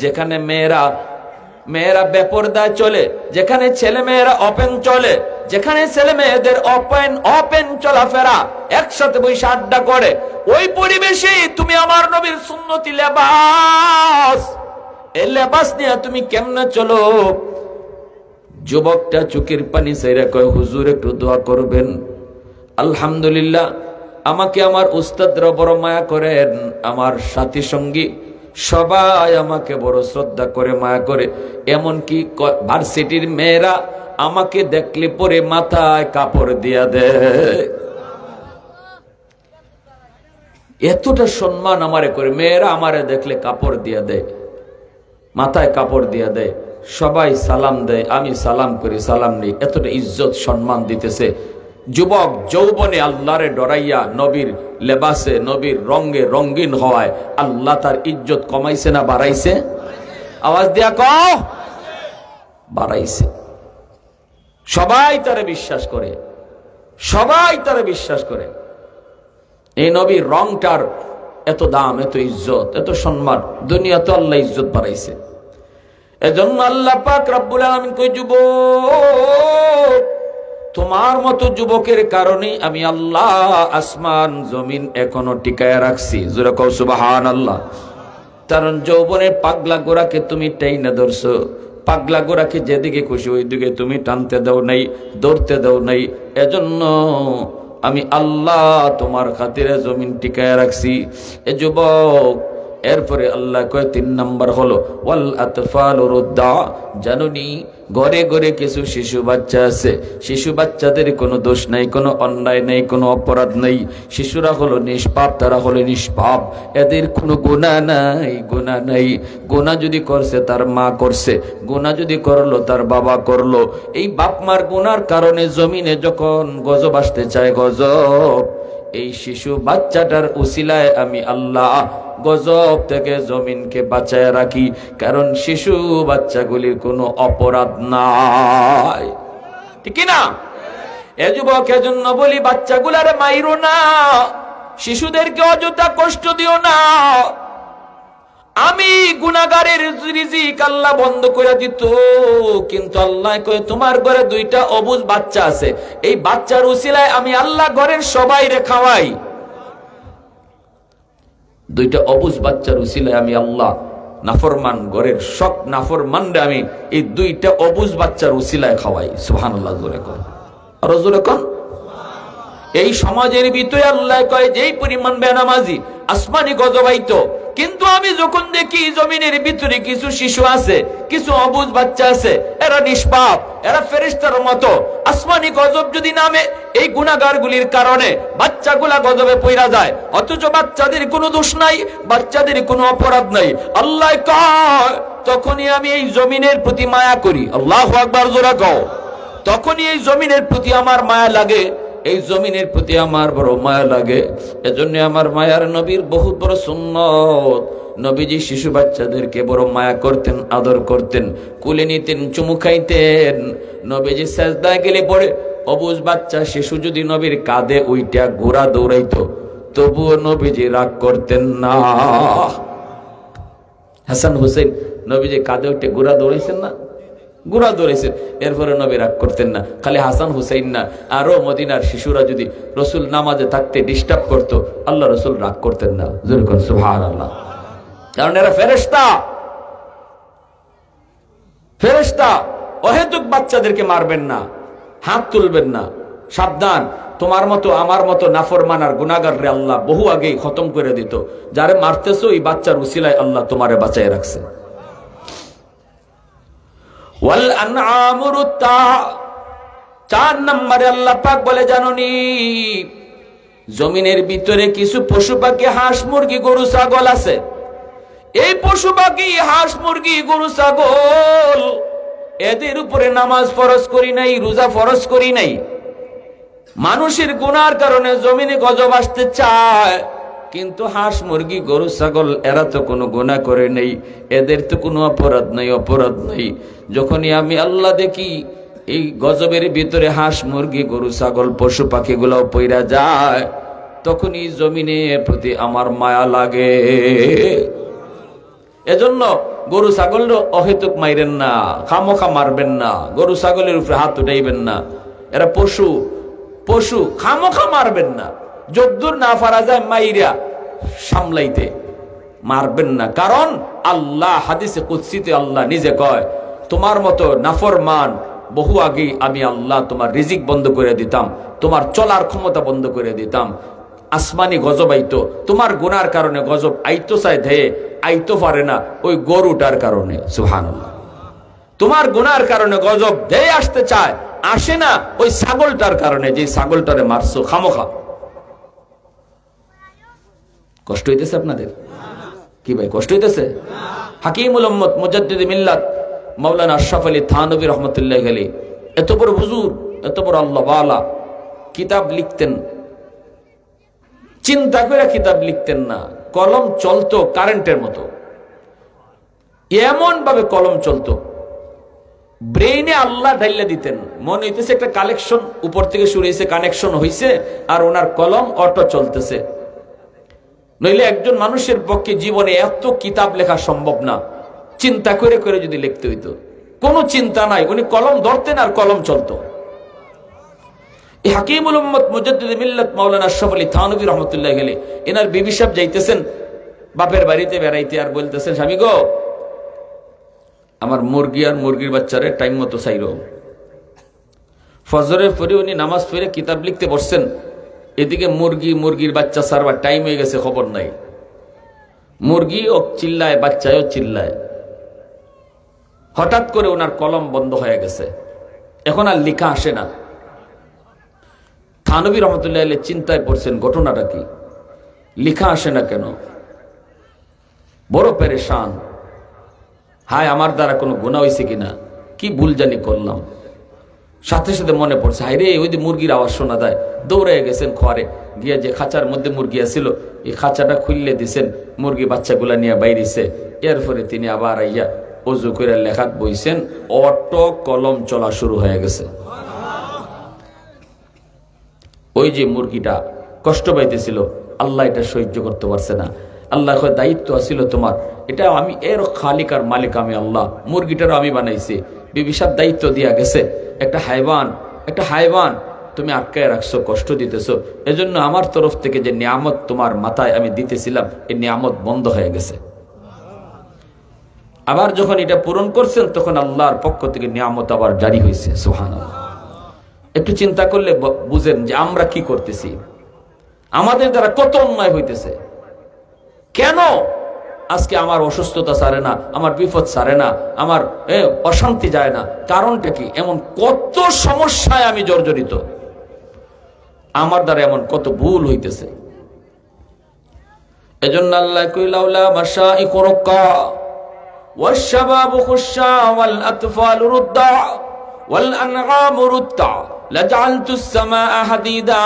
যেখানে মেয়েরা বেপরদায় চলে, যেখানে ছেলে মেয়েরা ওপেন চলে, যেখানে ছেলে মেয়েদের ওপেন চলাফেরা, একসাথে বসে আড্ডা করে, ওই পরিবেশে তুমি আমার নবীর সুন্নতি লেবাস, এই লেবাস নিয়ে তুমি কেমনে চলো? যুবকটা চোখের পানি ছেড়ে কয়, হুজুর একটু দোয়া করবেন। আলহামদুলিল্লাহ, আমাকে আমার উস্তাদরা বড় মায়া করেন, আমার সাথী সঙ্গী সবাই আমাকে বড় শ্রদ্ধা করে, মায়া করে। এমনকি ভার্সিটির মেয়েরা আমাকে দেখলে পরে মাথায় কাপড় দিয়া দেয়। এতটা সম্মান আমারে করে, মেয়েরা আমারে দেখলে কাপড় দিয়া দেয়, মাথায় কাপড় দিয়া দেয়, সবাই সালাম দেয়, আমি সালাম করি, সালাম নেই। এতটা ইজ্জত সম্মান দিতেছে। যুবক যৌবনে আল্লাহরে ডরাইয়া নবীর লেবাসে, নবীর রঙে রঙিন হওয়ায় আল্লাহ তার ইজ্জত কমাইছে না বাড়াইছে? আওয়াজ দিয়া কও, বাড়াইছে। সবাই তারে বিশ্বাস করে, সবাই তারে বিশ্বাস করে। এই নবীর রংটার এত দাম, এত ইজ্জত, এত সম্মান, দুনিয়াতে আল্লাহ ইজ্জত বাড়াইছে। এজন্য আল্লাহ পাক রব্বুল আলামিন কই, যুবক, তোমার মতো যুবকের কারণে আমি আল্লাহ আসমান জমিন এখনো টিকায় রাখছি। জোরে কও সুবহানাল্লাহ। কারণ যৌবনের পাগলা গোরাকে তুমি টাইনা ধরছো, পাগলা গোরাকে যেদিকে খুশি ওইদিকে তুমি টানতে দাও নাই, দৌড়তে দাও নাই। এজন্য আমি আল্লাহ তোমার খাতিরে জমিন টিকায় রাখছি। এ যুবক, এরপরে আল্লাহ কয় 3 নাম্বার হলো ওয়াল আতফালু রুদ্দা। জানুনি ঘরে ঘরে কিছু শিশু বাচ্চা আছে, শিশু বাচ্চাদের কোনো দোষ নাই, কোনো অন্যায় নেই, কোনো অপরাধ নেই। শিশুরা হলো নিষ্পাপ, তারা হলো নিষ্পাপ, এদের কোনো গুনাহ নাই, গুনাহ নাই। গুনাহ যদি করছে তার মা করছে, গুনাহ যদি করলো তার বাবা করলো। এই বাপ মার গুনার কারণে জমিনে যখন গজব আসতে চায়, গজব, এই শিশু বাচ্চাটার উসিলায় আমি আল্লাহ গজব থেকে জমিনকে বাঁচায় রাখি। কারণ শিশু বাচ্চাগুলির কোনো অপরাধ নাই, ঠিক না? এ যুবক, এজন্য বলি বাচ্চাগুলারে মাইরো না, শিশুদেরকে অযথা কষ্ট দিও না। আমি গুনাহগারের রিজিক আল্লাহ বন্ধ করে দিত, কিন্তু আল্লাহ কয় তোমার ঘরে 2টা অবুঝ বাচ্চা আছে, এই বাচ্চার উসিলায় আমি আল্লাহ ঘরের সবাইরে খাওয়াই। 2টা অবুঝ বাচ্চার উসিলায় আমি আল্লাহ নাফরমান ঘরের সব নাফরমানরে আমি এই 2টা অবুঝ বাচ্চার উসিলায় খাওয়াই। সুবহানাল্লাহ। জোরে কোন, আর জোরে কোন। এই সমাজের ভিতরে আল্লাহ কয় যেই পরিমাণ বেনামাজি আসমানি গজবাইতো, কিন্তু আমি যখন দেখি জমিনের ভিতরে কিছু শিশু আছে, কিছু অবুঝ বাচ্চা আছে, এরা নিষ্পাপ, এরা ফেরেশতার মতো, আসমানি গজব যদি নামে এই গুনাহগারগুলির কারণে বাচ্চাগুলা গজবে পইরা যায়, অথচ বাচ্চাদের কোনো দোষ নাই, বাচ্চাদের কোনো অপরাধ নাই। আল্লাহ কয় তখনই আমি এই জমিনের প্রতি মায়া করি। আল্লাহু আকবার, জোরে কও। তখনই এই জমিনের প্রতি আমার মায়া লাগে, এই জমিনের প্রতি আমার বড় মায়া লাগে। এজন্য আমার মায়ার নবীর বহুত বড় সুন্নত, নবীজি শিশু বাচ্চাদেরকে বড় মায়া করতেন, আদর করতেন, কুলে নিতেন, চুমু খাইতেন। নবীজি সাজদায় গেলে পড়ে অবুঝ বাচ্চা শিশু যদি নবীর কাঁধে উইটা ঘোড়া দৌড়াইতো, তবুও নবীজি রাগ করতেন না। হাসান হুসেন নবীজি কাঁধে উঠে ঘোড়া দৌড়াইছেন না, গুড়া ধরেছেন, এরপরে নবী রাগ করতেন না। খালি হাসান হুসাইন না, আরো মদিনার শিশুরা যদি রসুল নামাজে থাকতে ডিস্টার্ব করতো, আল্লাহ রসুল রাগ করতেন না। জোরে কর সুবহানাল্লাহ। কারণ এরা ফেরেশতা, ফেরেশতা। অহেতুক বাচ্চাদেরকে মারবেন না, হাত তুলবেন না, সাবধান। তোমার মতো আমার মতো নাফরমান আর গুনাহগাররে আল্লাহ বহু আগেই খতম করে দিত। যারে মারতেছো এই বাচ্চার উসিলায় আল্লাহ তোমারে বাঁচায় রাখছে। ওয়াল আনআমু রুত্তা। 4 নম্বরে আল্লাহ পাক বলে, জানোনি জমিনের ভিতরে কিছু পশু পাখি, হাঁস মুরগি গরু ছাগল আছে। এই পশু পাখি, হাঁস মুরগি গরু ছাগল এদের উপরে নামাজ ফরজ করি নাই, রোজা ফরজ করি নাই। মানুষের গুনার কারণে জমিনে গজব আসতে চায়, কিন্তু হাঁস মুরগি গরু ছাগল এরা তো কোনো গুনাহ করে নেই, এদের তো কোনো অপরাধ নাই। যখনই আমি আল্লাহ দেখি এই গজবের ভিতরে হাঁস মুরগি গরু ছাগল পশু পাখিগুলো পইরা যায়, তখনই জমিনের প্রতি আমার মায়া লাগে। এজন্য গরু ছাগল অহেতুক মাইরেন না, খামোখা মারবেন না, গরু ছাগলের উপরে হাত উঠাইবেন না। এরা পশু খামোখা মারবেন না, যদ্দূর না পারা যায় মাইরা সামলাইতে মারবেন না। কারণ আল্লাহ হাদিসে কুদসিতে আল্লাহ নিজে কয়, তোমার মতো নাফরমান বহু আগে আমি আল্লাহ তোমার রিজিক বন্ধ করে দিতাম, তোমার চলার ক্ষমতা বন্ধ করে দিতাম। আসমানি গজব আইতো, তোমার গুনার কারণে গজব আইতো চায় ধেয়ে আইতো পারে না ওই গরুটার কারণে। সুবহানাল্লাহ। তোমার গুনার কারণে গজব ধেয়ে আসতে চায়, আসে না ওই ছাগলটার কারণে, যে ছাগলটারে মারছো খামোখা। কষ্ট হইতেছে আপনাদের? কি ভাই কষ্ট হইতেছে? হাকিমুল উম্মত মুজাদ্দিদ মিল্লাত মাওলানা আশরাফ আলী থানভী রহমতুল্লাহ আলাইহি এত বড় হুজুর, এত বড় আল্লাহ ওয়ালা, কিতাব লিখতেন, চিন্তা করে কিতাব লিখতেন না, কলম চলতো কারেন্টের মতো, এমন ভাবে কলম চলতো, ব্রেইনে আল্লাহ ঢাইলা দিতেন। মনে হইতেছে একটা কালেকশন উপর থেকে শুরু হয়েছে, কানেকশন হয়েছে, আর ওনার কলম অটো চলতেছে। নইলে একজন মানুষের পক্ষে জীবনে এত কিতাব লেখা সম্ভব না, চিন্তা করে করে যদি লিখতে হইতো। কোনো চিন্তা নাই, উনি কলম ধরতেন আর কলম চলতো। এই হাকিমুল উম্মত মুজাদ্দিদ মিল্লাত মাওলানা আশরাফ আলী থানভী রহমতুল্লাহ আলাইহি এনার বিবি সাহেব যাইতেছেন বাপের বাড়িতে বেড়াইতে, আর বলতেছেন, স্বামী গো, আমার মুরগি আর মুরগির বাচ্চারে টাইম মতো চাইরো। ফজরের পরে উনি নামাজ পড়ে কিতাব লিখতে বসছেন, এদিকে মুরগির বাচ্চা সারবার টাইম হয়ে গেছে, খবর নাই। মুরগিও চিল্লায়, বাচ্চাও চিল্লায়। হঠাৎ করে ওনার কলম বন্ধ হয়ে গেছে, এখন আর লেখা আসে না। থানভী রহমতুল্লাহ আলাইহি চিন্তায় পড়ছেন, ঘটনাটা কি, লেখা আসে না কেন? বড় পেরেশান, হায় আমার দ্বারা কোনো গুনাহ হয়েছে কিনা, কি ভুল জানি করলাম। সাথে সাথে মনে পড়ছে, হায় রে, ওই যে মুরগির আওয়াজ শোনা যায়। দৌড়ে গেছেন ঘরে গিয়া, যে খাঁচার মধ্যে মুরগি আছিল এই খাঁচাটা খুললে দিছেন, মুরগি বাচ্চাগুলা নিয়ে বাইরেছে। এরপরে তিনি আবার আইয়া অজু করে লেখাত বইছেন, অটো কলম চলা শুরু হয়ে গেছে। ওই যে মুরগিটা কষ্ট পাইতেছিল, আল্লাহ এটা সহ্য করতে পারছে না। আল্লাহ দায়িত্ব আছিল তোমার, এটা আমি, এর খালিক আর মালিক আমি আল্লাহ, মুরগিটারও আমি বানাইছি। বিবি সাহেব দায়িত্ব দিয়া গেছে, একটা হাইওয়ান তুমি আটকায় রাখছো, কষ্ট দিতেছো, এজন্য আমার তরফ থেকে যে নিয়ামত তোমার মাথায় আমি দিতেছিলাম, এই নিয়ামত বন্ধ হয়ে গেছে। আবার যখন এটা পূরণ করছেন, তখন আল্লাহর পক্ষ থেকে নিয়ামত আবার জারি হয়েছে। সুবহানাল্লাহ। একটু চিন্তা করলে বুঝেন যে আমরা কি করতেছি, আমাদের দ্বারা কত অন্যায় হইতেছে। কেন আজকে আমার অসুস্থতা সারে না, আমার বিপদ সারে না, আমার অশান্তি যায় না? কারণটা কি? এমন কত সমস্যায় আমি জর্জরিত, আমার দ্বারা এমন কত ভুল হইতেছে। এজন্য আল্লাহ কইলাউলা মাশাইখ রুক্কা ওয়াশ-শাবাবু খুশা ওয়াল আতফালু রুদ্দা ওয়াল আনআমু রুত্তা লাজআলতুস সামাআ হাদিদা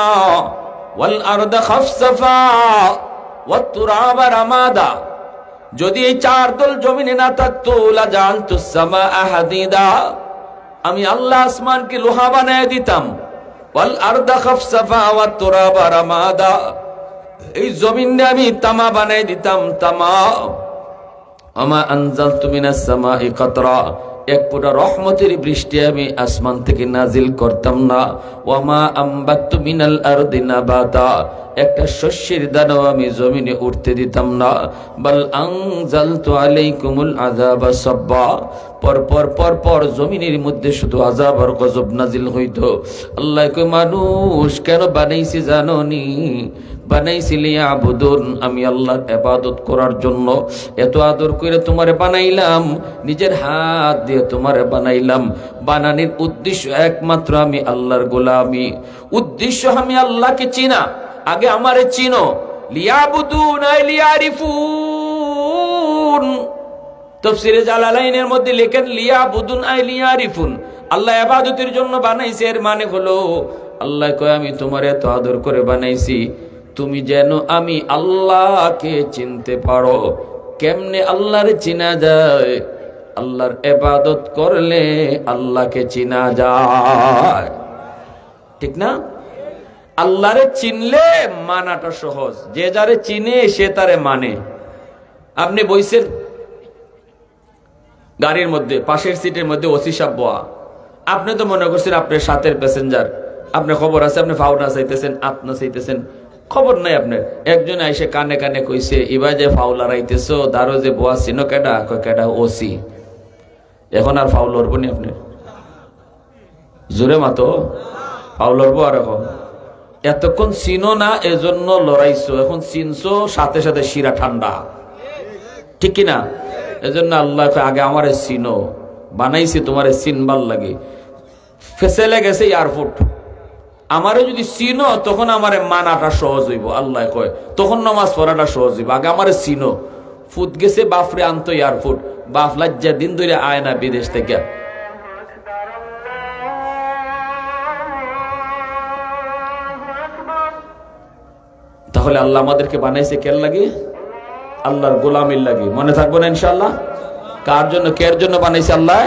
ওয়াল আরদা খাফসাফা ওয়াত তুরাবা রামাদা। যদি এই চার দল জমিনে না থাকতো, লাজআলতুস সামাআ হাদিদা, আমি আল্লাহ আসমানকে লোহা বানায় দিতাম। ওয়াল আরদা খাফসাফা ওয়াত তুরাবা রামাদা, এই জমিনে আমি তামা বানায় দিতাম, তামা। আমা আনজালতু মিনাস সামাই কাতরা, এক ফোঁটা রহমতের বৃষ্টি আমি আসমান থেকে নাজিল করতাম না। ওয়ামা আম্বাতু মিনাল আরদি নাবাতা, একটা শস্যের দানাও আমি জমিনে উঠতে দিতাম না। বাল আনজালতু আলাইকুমুল আযাবা সাব্বা, পর জমিনের মধ্যে শুধু আযাব আর গজব নাজিল হইতো। আল্লাহ কই, মানুষ কেন বানাইছি জানোনি? বানাইছি লিয়াবুদুন, আমি আল্লাহর ইবাদত করার জন্য। এত আদর করে তোমারে বানাইলাম, নিজের হাত দিয়ে তোমারে বানাইলাম। বানানোর উদ্দেশ্য একমাত্র আমি আল্লাহর গোলামি, উদ্দেশ্য আমি আল্লাহকে চিনা। আগে আমারে চিনো, লিয়াবুদুন আই লিয়ারিফুন, তাফসীরে জালালাইনের মধ্যে লেখেন লিয়াবুদুন আই লিয়ারিফুন, আল্লাহ ইবাদতের জন্য বানাইছে, এর মানে হলো আল্লাহ কয় আমি তোমার এত আদর করে বানাইছি তুমি যেন আমি আল্লাহকে চিনতে পারো। কেমনে আল্লাহরে চিনা যায়? আল্লাহর ইবাদত করলে আল্লাহকে চিনা যায়, ঠিক না? আল্লাহরে চিনলে মানাটা সহজ, যে যারে চিনে সে তারে মানে। আপনি বইছেন গাড়ির মধ্যে, পাশের সিটের মধ্যে ওসি সাহেব বয়া, আপনি তো মনে করছেন আপনার সাথের প্যাসেঞ্জার, আপনার খবর আছে, আপনি ফাউনা চাইতেছেন, আপনা চাইতেছেন, খবর নাই আপনার। একজন আইসে কানে কানে কইছে এবার যে ফাউলার আইতেছো দারো যে বয়া চিনো কেডা? কয় কেডা? ওসি। এখন আর ফাউল লড়বো নি আপনি? জোরে মাতো ফাউল লড়বো আর এখন? এতক্ষণ চিনো না এজন্য লড়াইছো, এখন চিনছো সাথে সাথে শিরা ঠান্ডা, ঠিক কিনা? এজন্য আল্লাহ আগে আমারে চিনো, বানাইছি তোমারে চিনবার লাগে। ফেসেলে গেছে এয়ারপোর্ট, আমারে যদি চিনো তখন আমারে মানাটা সহজ হইব। আল্লাহ কয় তখন নামাজ পড়াটা সহজ হইব, আগে আমারে চিনো। ফুট গেছে বাফরে আনতো এয়ারপোর্ট, বাপ লজ্জা দিন ধরে আয় না বিদেশ থেকে। তাহলে আল্লাহ আমাদেরকে বানাইছে কেন লাগে? আল্লাহর গোলামির লাগে। মনে থাকবো না ইনশাআল্লাহ? কার জন্য, কের জন্য বানাইছে আল্লাহ?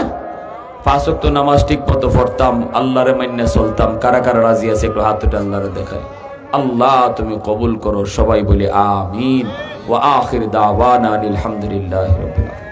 5 ওয়াক্ত নামাজ ঠিক মতো পড়তাম, আল্লাহরে মাইন্না চলতাম। কারা কারা রাজি আছে একটু হাত উঠে আল্লাহরে দেখায়। আল্লাহ তুমি কবুল করো, সবাই বলে আমিন। ওয়া আখির দাওয়ানা আলহামদুলিল্লাহি রাব্বিল আলামিন।